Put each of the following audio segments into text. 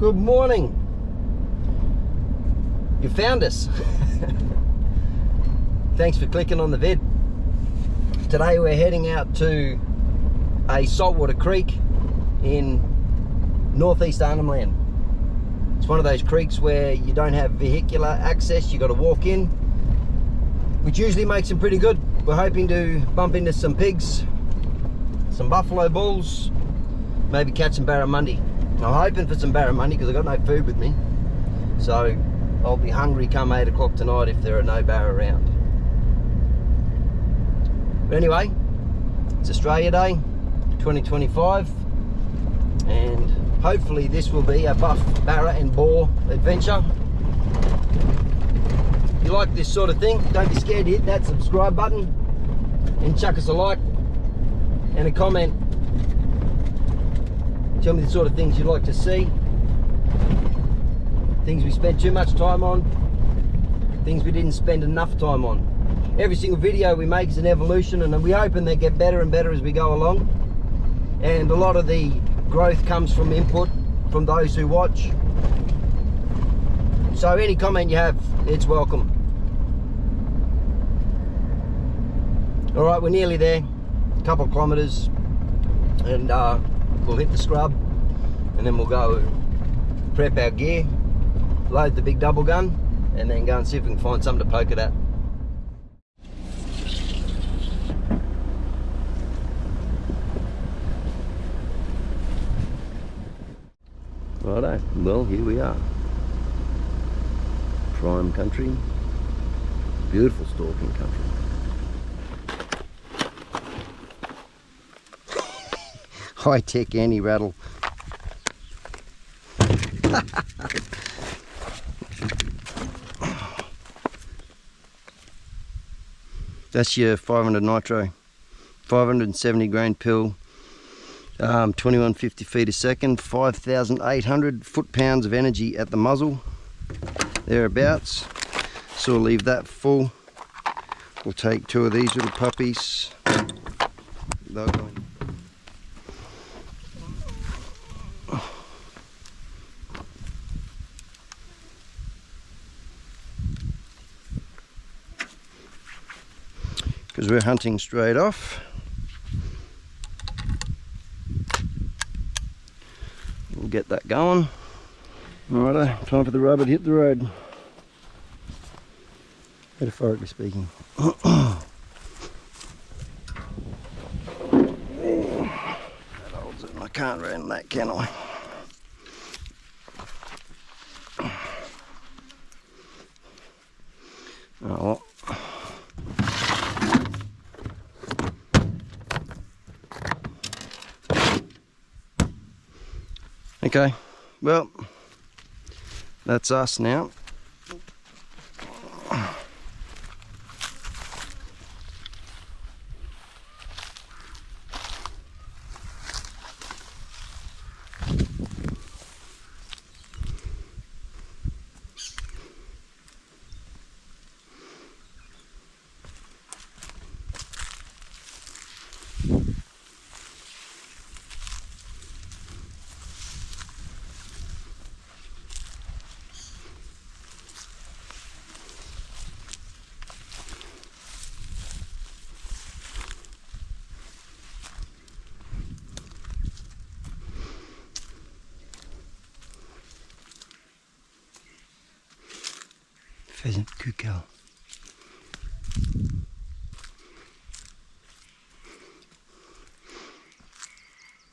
Good morning. You found us. Thanks for clicking on the vid. Today we're heading out to a saltwater creek in northeast Arnhem Land. It's one of those creeks where you don't have vehicular access, you got to walk in, which usually makes them pretty good. We're hoping to bump into some pigs, some buffalo bulls, maybe catch some barramundi. I'm hoping for some barramundi because I've got no food with me, so I'll be hungry come 8 o'clock tonight if there are no bar around. But anyway, it's Australia Day 2025, and hopefully this will be a buff, barra and boar adventure. If you like this sort of thing, don't be scared to hit that subscribe button and chuck us a like and a comment. Tell me the sort of things you'd like to see, things we spent too much time on, things we didn't spend enough time on. Every single video we make is an evolution, and we're hoping they get better and better as we go along. And a lot of the growth comes from input from those who watch. So any comment you have, it's welcome. All right, we're nearly there, a couple of kilometers, and we'll hit the scrub, and then we'll go prep our gear, load the big double gun, and then go and see if we can find something to poke it at. Righto, well, here we are. Prime country, beautiful stalking country. High-tech anti-rattle. That's your 500 Nitro, 570 grain pill, 2150 feet a second, 5,800 foot-pounds of energy at the muzzle, thereabouts. So we'll leave that full. We'll take 2 of these little puppies. They'll go in. Because we're hunting straight off. We'll get that going. Alrighto, time for the rubber to hit the road. Metaphorically speaking. That holds it. I can't run that, can I? Oh well. Okay, well, that's us now. Pheasant cuckoo.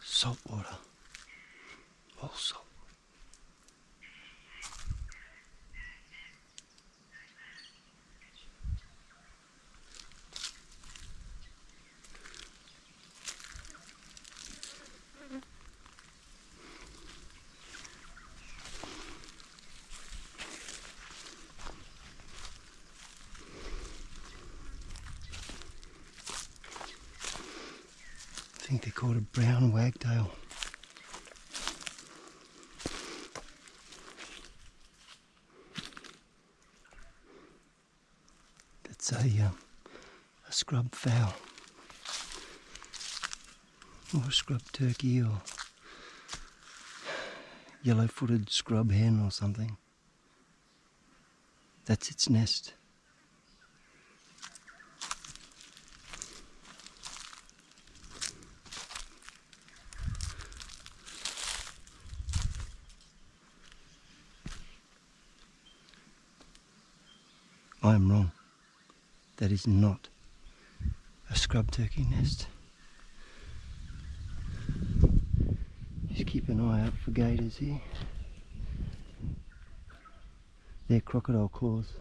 Salt water. All salt. I think they're called a brown wagtail. That's a scrub fowl, or a scrub turkey, or yellow-footed scrub hen or something. That's its nest. I am wrong. That is not a scrub turkey nest. Just keep an eye out for gators here. They're crocodile claws.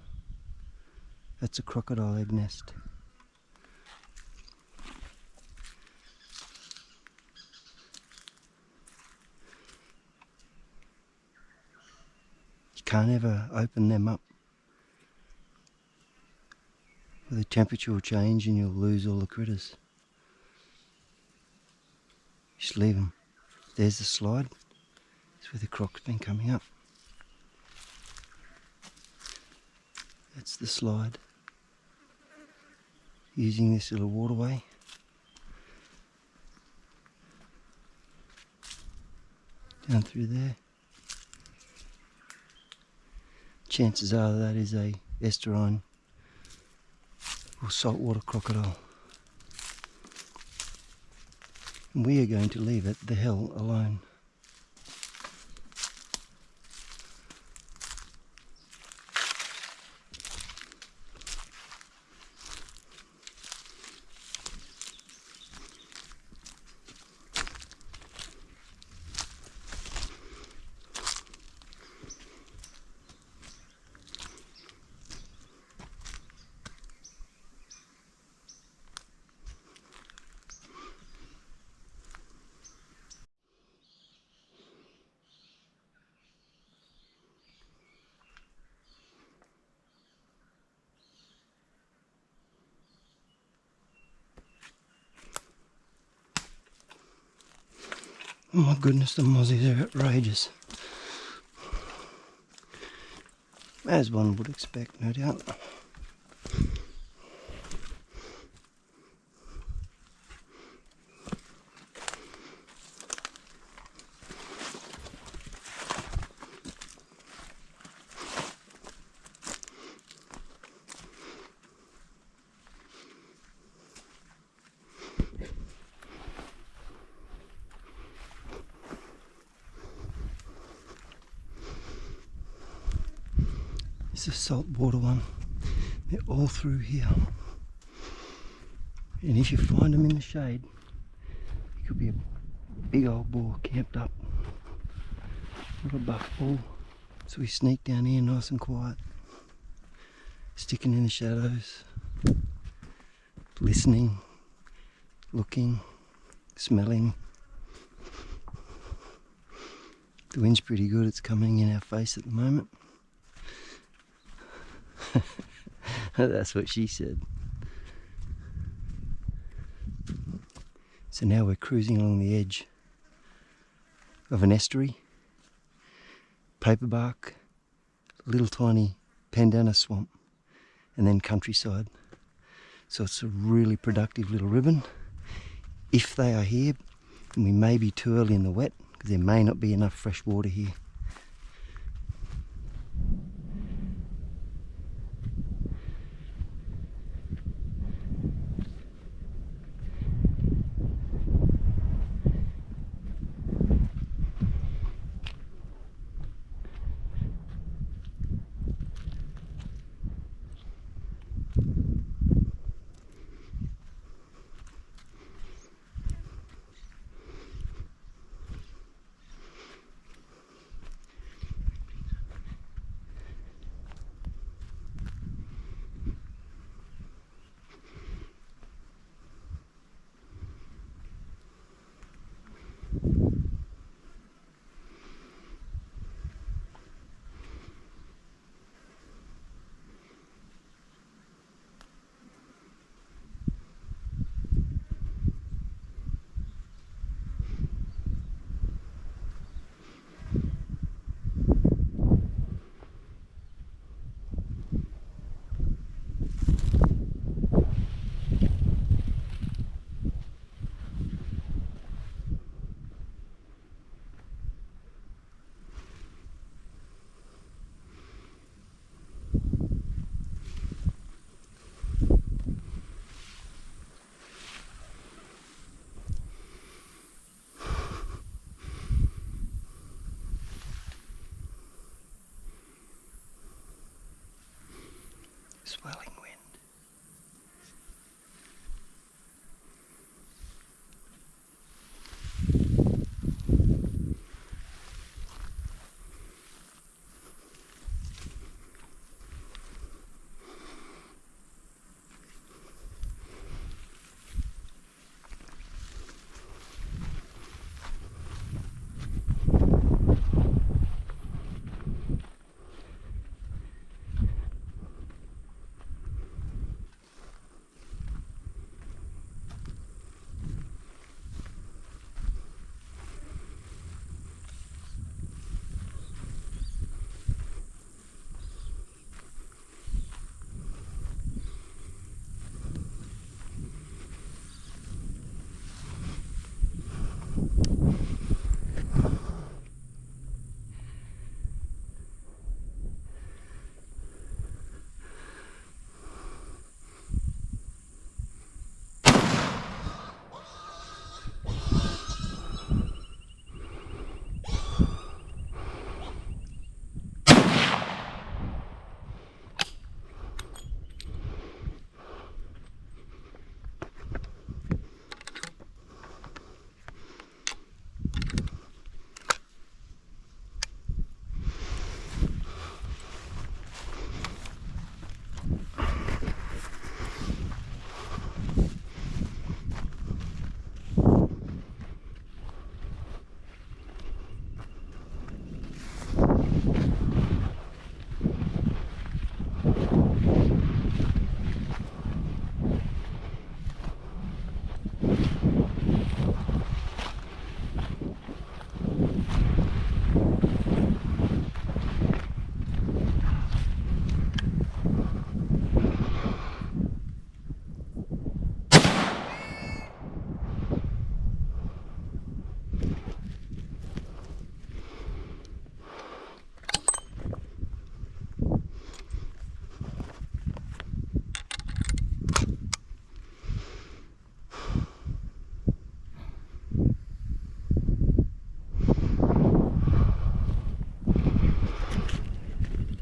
That's a crocodile egg nest. You can't ever open them up. The temperature will change and you'll lose all the critters. Just leave them. There's the slide. That's where the croc's been coming up. That's the slide. Using this little waterway. Down through there. Chances are that is a estuarine or saltwater crocodile. And we are going to leave it the hell alone. Oh my goodness, the mozzies are outrageous. As one would expect, no doubt. It's a saltwater one. They're all through here. And if you find them in the shade, it could be a big old boar camped up. Not a buff bull. So we sneak down here nice and quiet. Sticking in the shadows. Listening. Looking. Smelling. The wind's pretty good. It's coming in our face at the moment. That's what she said. So now we're cruising along the edge of an estuary, paperbark, little tiny pandana swamp, and then countryside. So it's a really productive little ribbon. If they are here, and we may be too early in the wet, because there may not be enough fresh water here.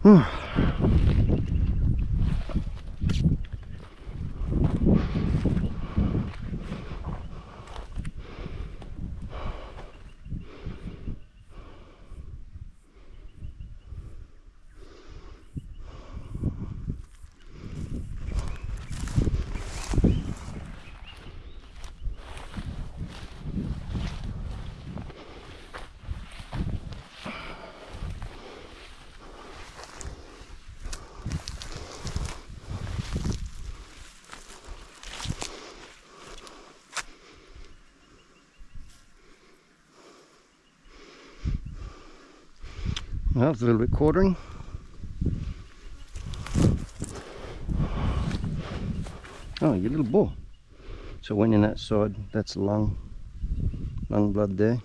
Well, it's a little bit quartering. Oh, your little boar. So went in that side, that's lung blood there.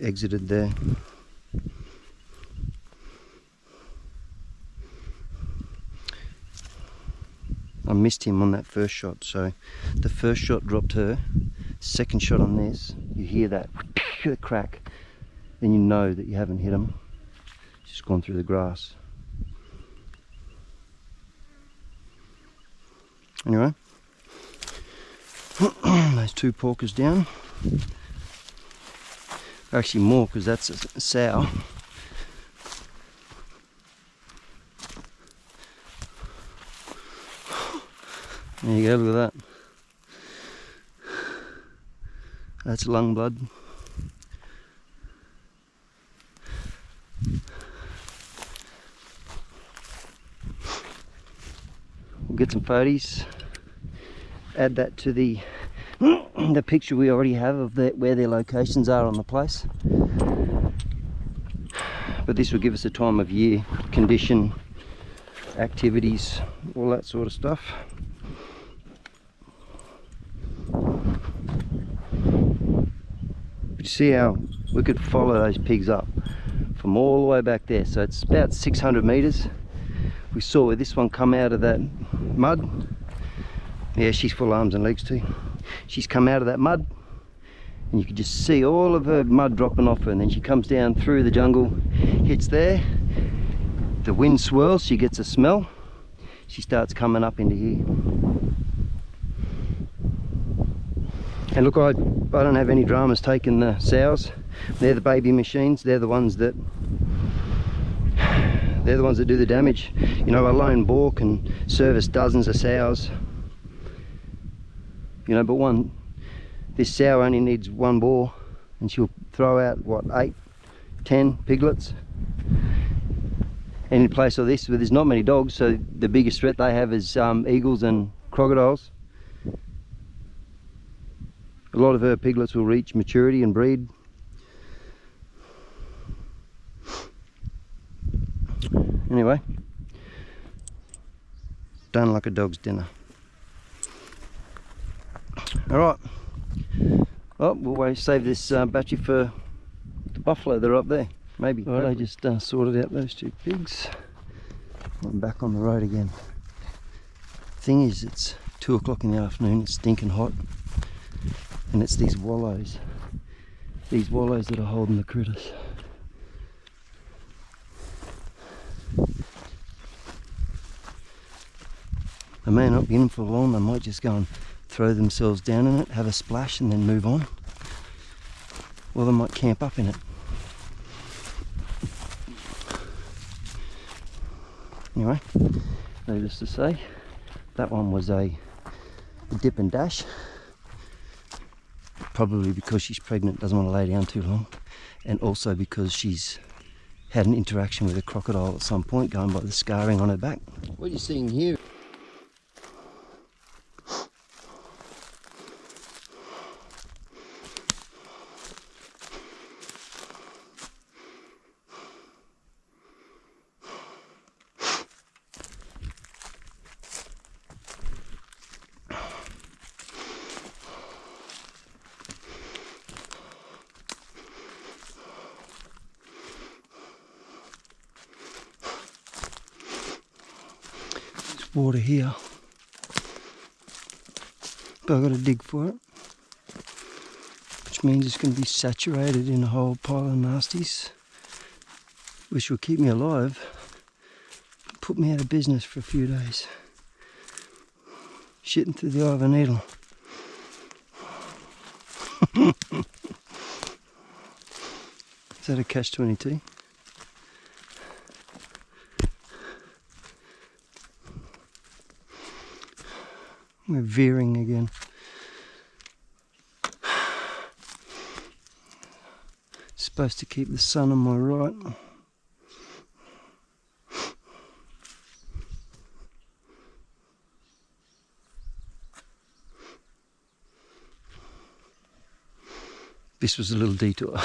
Exited there. I missed him on that first shot, so the first shot dropped her. Second shot on this, you hear that crack, then you know that you haven't hit him. It's just gone through the grass. Anyway, those two porkers down. Actually more, because that's a sow. There you go, look at that. That's lung blood. We'll get some photos, add that to the picture we already have of where their locations are on the place. But this will give us a time of year, condition, activities, all that sort of stuff. But you see how we could follow those pigs up from all the way back there. So it's about 600 meters. We saw where this one come out of that mud. Yeah, she's full arms and legs too. She's come out of that mud, and you can just see all of her mud dropping off her, and then she comes down through the jungle, hits there, the wind swirls, she gets a smell, she starts coming up into here. And look, I don't have any dramas taking the sows. They're the baby machines, they're the ones that do the damage. You know, a lone boar can service dozens of sows. You know, but this sow only needs one boar, and she'll throw out, what, 8, 10 piglets. And in place of this, where there's not many dogs, so the biggest threat they have is eagles and crocodiles. A lot of her piglets will reach maturity and breed. Anyway, done like a dog's dinner. Alright, well, we'll save this battery for the buffalo that are up there, maybe. Right, I just sorted out those two pigs. I'm back on the road again. Thing is, it's 2 o'clock in the afternoon, it's stinking hot, and it's these wallows that are holding the critters. They may not be in for long, they might just go and throw themselves down in it, have a splash and then move on. Or they might camp up in it. Anyway, needless to say, that one was a dip and dash. Probably because she's pregnant, doesn't want to lay down too long, and also because she's had an interaction with a crocodile at some point, going by the scarring on her back. What you're seeing here water here, but I've got to dig for it, which means it's going to be saturated in a whole pile of nasties. which will keep me alive, put me out of business for a few days. Shitting through the eye of a needle. Is that a catch-22? We're veering again. Supposed to keep the sun on my right. This was a little detour.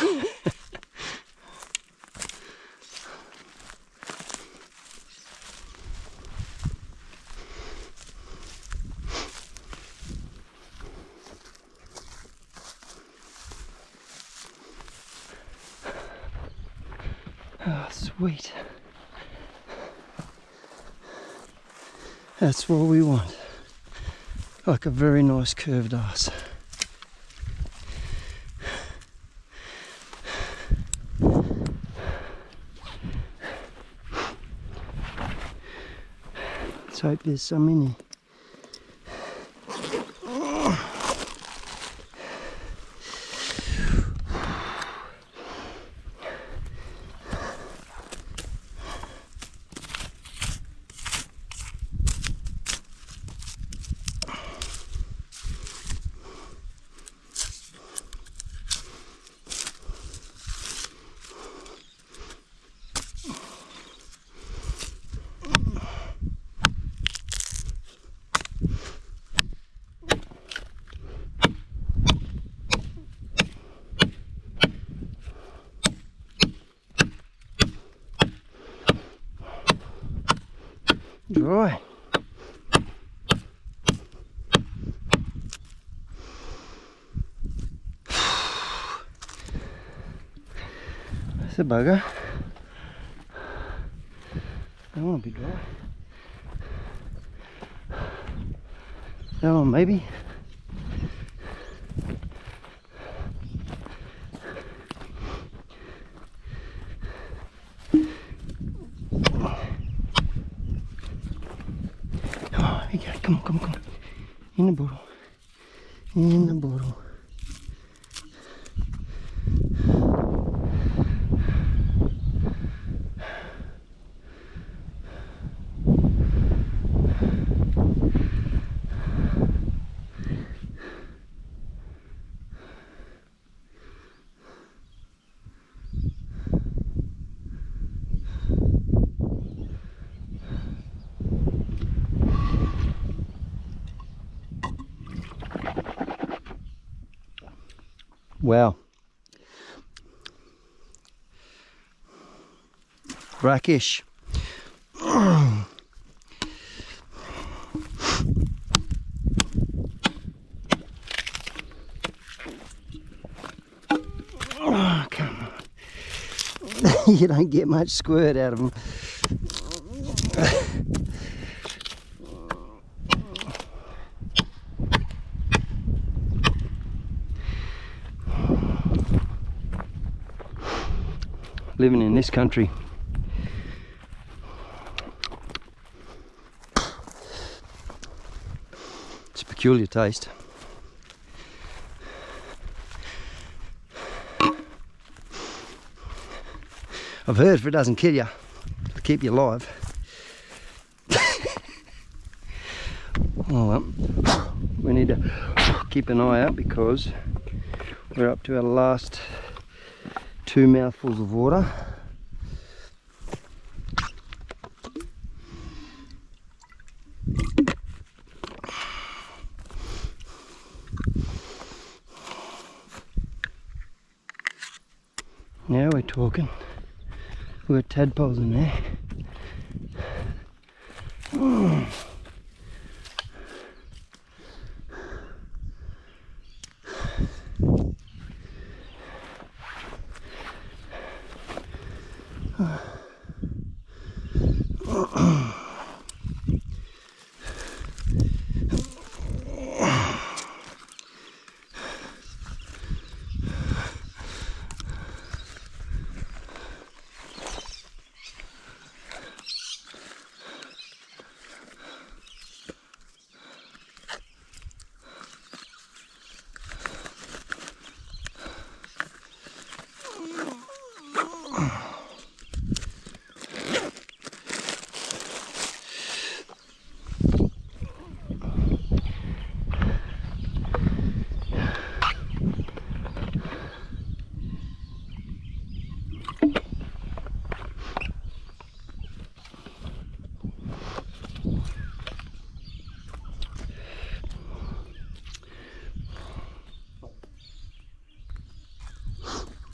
Oh, sweet. That's what we want. Like a very nice curved arse. Let's hope there's some in here. Dry. That's a bugger. I don't want to be dry. That one maybe. Come on, come on, come on. In the bottle. In the bottle. Wow. Brackish. Oh, come on. You don't get much squirt out of them. Living in this country. It's a peculiar taste. I've heard if it doesn't kill you, it'll keep you alive. Oh well, we need to keep an eye out because we're up to our last 2 mouthfuls of water. Now we're talking. We've got tadpoles in there.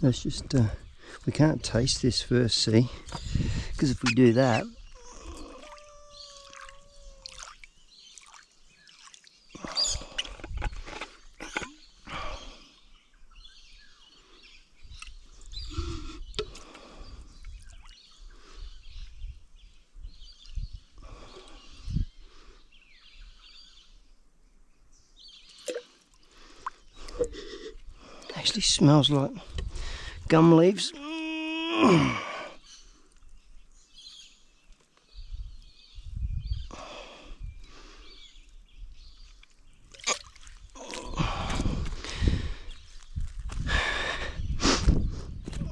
Let's just, we can't taste this first, see? Because if we do that, actually smells like gum leaves.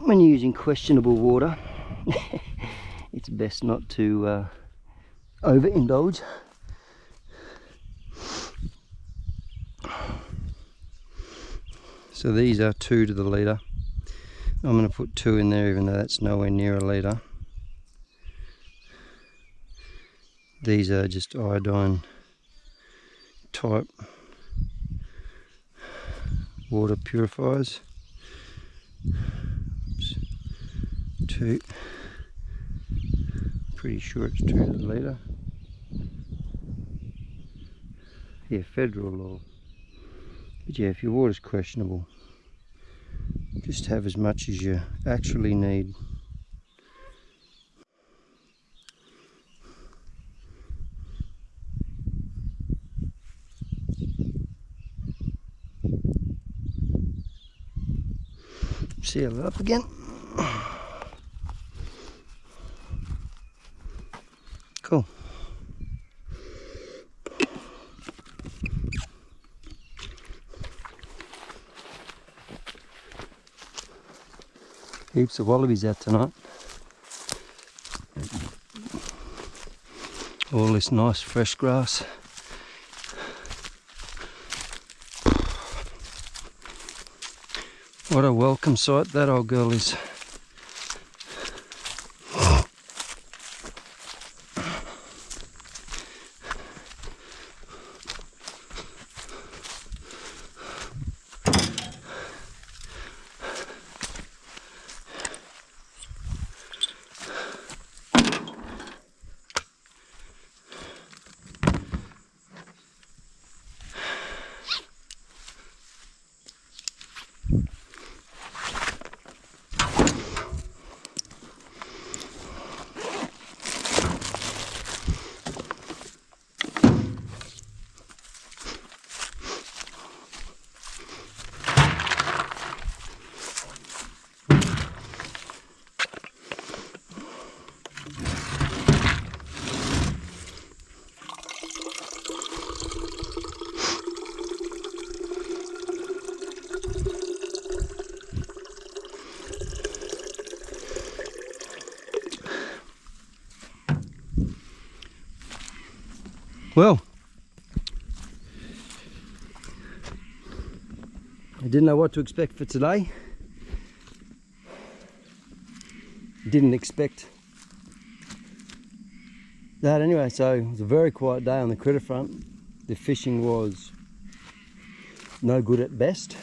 When you're using questionable water, it's best not to overindulge. So these are 2 to the litre. I'm going to put 2 in there even though that's nowhere near a litre. These are just iodine type water purifiers. Oops. 2. Pretty sure it's 2 to the litre. Yeah, federal law. But yeah, if your water's questionable, just have as much as you actually need. Seal it up again. Cool. Heaps of wallabies out tonight. All this nice fresh grass. What a welcome sight that old girl is. Well, I didn't know what to expect for today. Didn't expect that anyway, so it was a very quiet day on the critter front. The fishing was no good at best,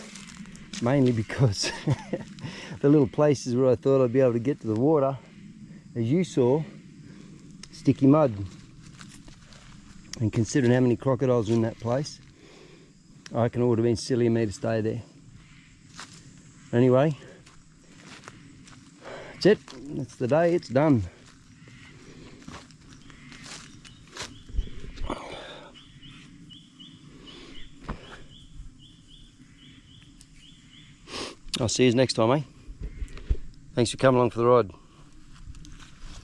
mainly because the little places where I thought I'd be able to get to the water, as you saw, sticky mud. And considering how many crocodiles are in that place, I reckon it would have been silly of me to stay there. Anyway, that's it. That's the day. It's done. I'll see you next time, eh? Thanks for coming along for the ride.